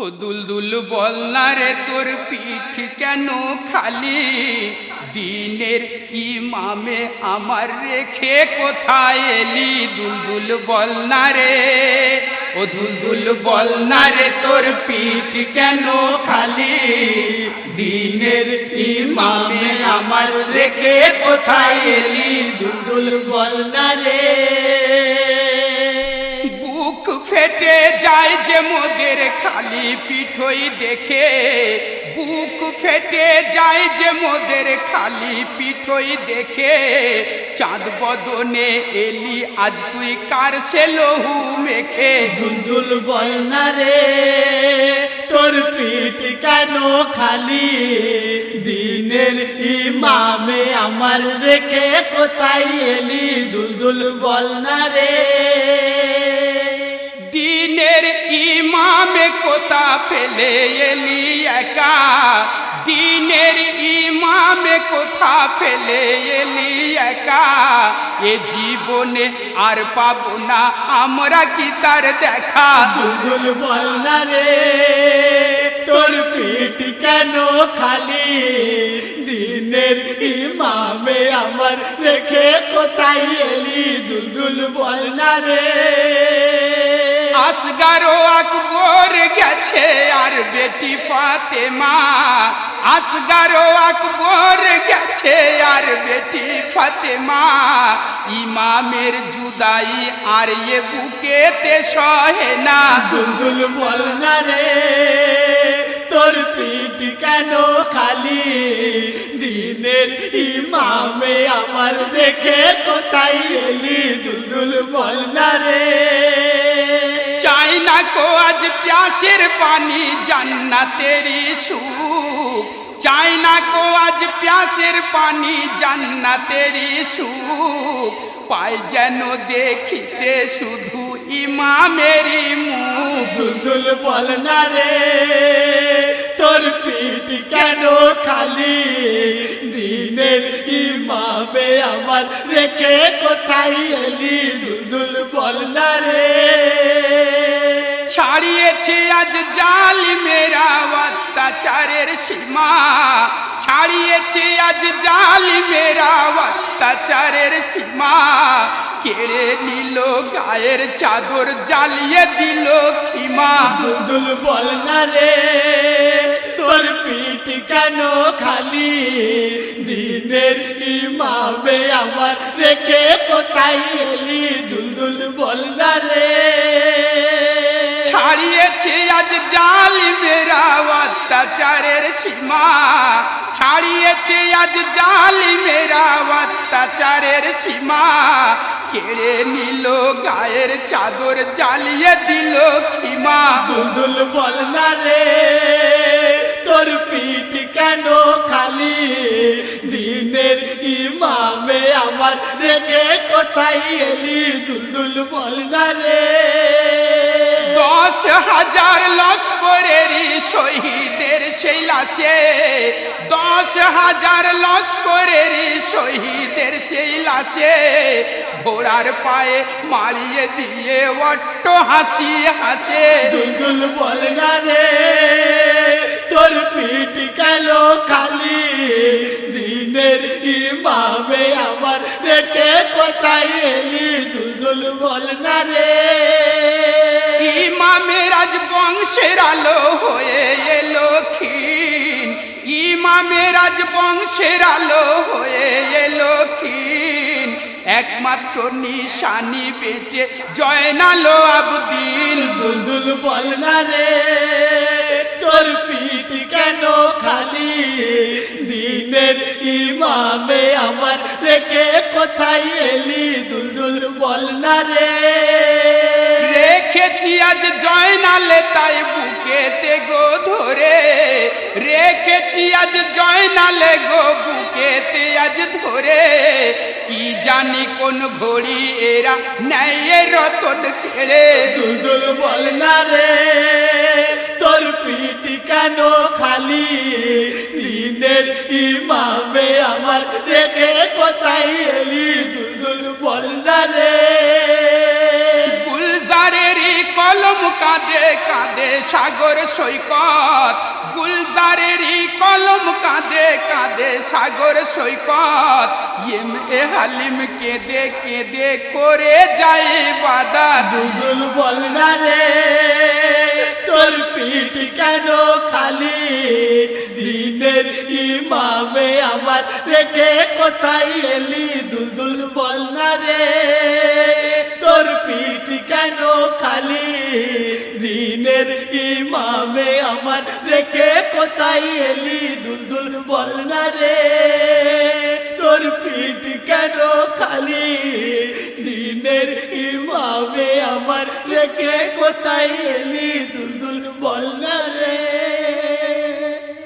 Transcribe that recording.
ও দুলদুল বল না রে তোর পিঠ কেন খালি, দিনের ইমামে আমার রেখে কোথায় এলি। দুলদুল বল না রে, ও দুলদুল বল না রে তোর পিঠ কেন খালি, দিনের ইমামে আমার রেখে কোথায় এলি। দুলদুল বল না রে। বুক ফেটে যায় যে মোদের খালি পিঠই দেখে, বুক ফেটে যায় যে মোদের খালি পিঠই দেখে। চাঁদ বদনে এলি আজ তুই কার সে লহু মেখে। দুলদুল বল না রে তোর পিঠ কেন খালি, দিনের ইমামে আমার রেখে কোথায় এলি। দুলদুল বল না রে। দিনের ইমামে কোথা ফেলে এলি একা, দিনের ইমামে কোথা ফেলে এলি একা। এ জীবনে আর পাবো না আমরা কি তার দেখা। দুলদুল বল না রে তোর পিঠ কেন খালি, দিনের ইমামে আমার রেখে কোথায় এলি। দুলদুল বল না রে। আসগারো আকবর গেছে আর বেটি ফাতেমা, আসগারো আকবর গেছে আর বেটি ফাতেমা। ইমামের জুদাই আর এ বুকেতে সহে না। দুলদুল বল না রে তোর পিঠ কেন খালি, দিনের ইমামে আমার রেখে কোথায় এলি। দুলদুল বল না রে। চাই না কো আজ প্যাসের পানি জান্নাতেরি সুখ, চাই না কো আজ প্যাসের পানি জান্নাতেরি সুখ। পাই যেন দেখিতে শুধু ইমামেরই মুখ। দুলদুল বল না রে তোর পিঠ কেন খালি, দিনের ইমামে আমার রেখে কোথায় এলি। দুলদুল বল না রে। ছাড়িয়েছে আজ জালিমেরা অত্যাচারের সীমা, ছাড়িয়েছে আজ জালিমেরা অত্যাচারের সীমা। কেড়ে নিল গায়ের চাদর জ্বালিয়ে দিল খিমা। দুলদুল বল না রে তোর পিঠ কেন খালি, দিনের ইমামে আমার রেখে কোথায় এলি। দুলদুল বল না রে। ছাড়িয়েছে আজ জালিমেরা অত্যাচারের সীমা, ছাড়িয়েছে আজ জালিমেরা অত্যাচারের সীমা। কেড়ে নিল গায়ের চাদর জ্বালিয়ে দিল খিমা। দুলদুল বল না রে তোর পিঠ কেন খালি, দিনের ইমামে আমার রেখে কোথায় এলি। দুলদুল বল না রে। 10,000 লস্করেরই শহীদের সেই লাশে, 10,000 লস্করেরই শহীদের সেই লাশে। ঘোড়ার পায়ে মারিয়ে দিয়ে অট্ট হাসি হাসে। দুলদুল বল না রে তোর পিঠ কেন খালি, দিনের ইমামে আমার রেখে কোথায় এলি। দুলদুল বল না রে। ইমামের আজ বংশের আলো হয়ে এলো ক্ষীণ, ইমামের আজ বংশের আলো হয়ে এলো ক্ষীণ। একমাত্র নিশানি বেঁচে জয়নালো আবদিন। দুলদুল বল না রে তোর পিঠ কেন খালি, দিনের ইমামে আমার রেখে কোথায় এলি। দুলদুল বল না রে। রেখেছি আজ জয়নালে তাই বুকেতে গো ধরে, রেখেছি আজ জয়নালে গো বুকেতে আজ ধরে। কি জানি কোন ঘড়ি এরা নেয় রতন কেড়ে। দুলদুল বল না রে তোর পিঠ কেন খালি, দিনের ইমামে আমার রেখে কোথায় এলি। দুলদুল বল না রে। গুলজারেরই কলম কাঁদে কাঁদে সাগর সৈকত, গুলজারেরই কলম কাঁদে কাঁদে সাগর সৈকত, এ হালিম কেঁদে কেঁদে করে যায় বাদাত। দুলদুল বল না রে তোর পিঠ কেন খালি, দিনের ইমামে আমার রেখে কোথায় এলি। দুলদুল বল না রে তোর পিঠ কেন খালি, দিনের ইমামে আমার রেখে কোথায় এলি। দুলদুল বল না রে তোর পিঠ কেন খালি, দিনের ইমামে আমার রেখে কোথায় এলি। দুলদুল বল না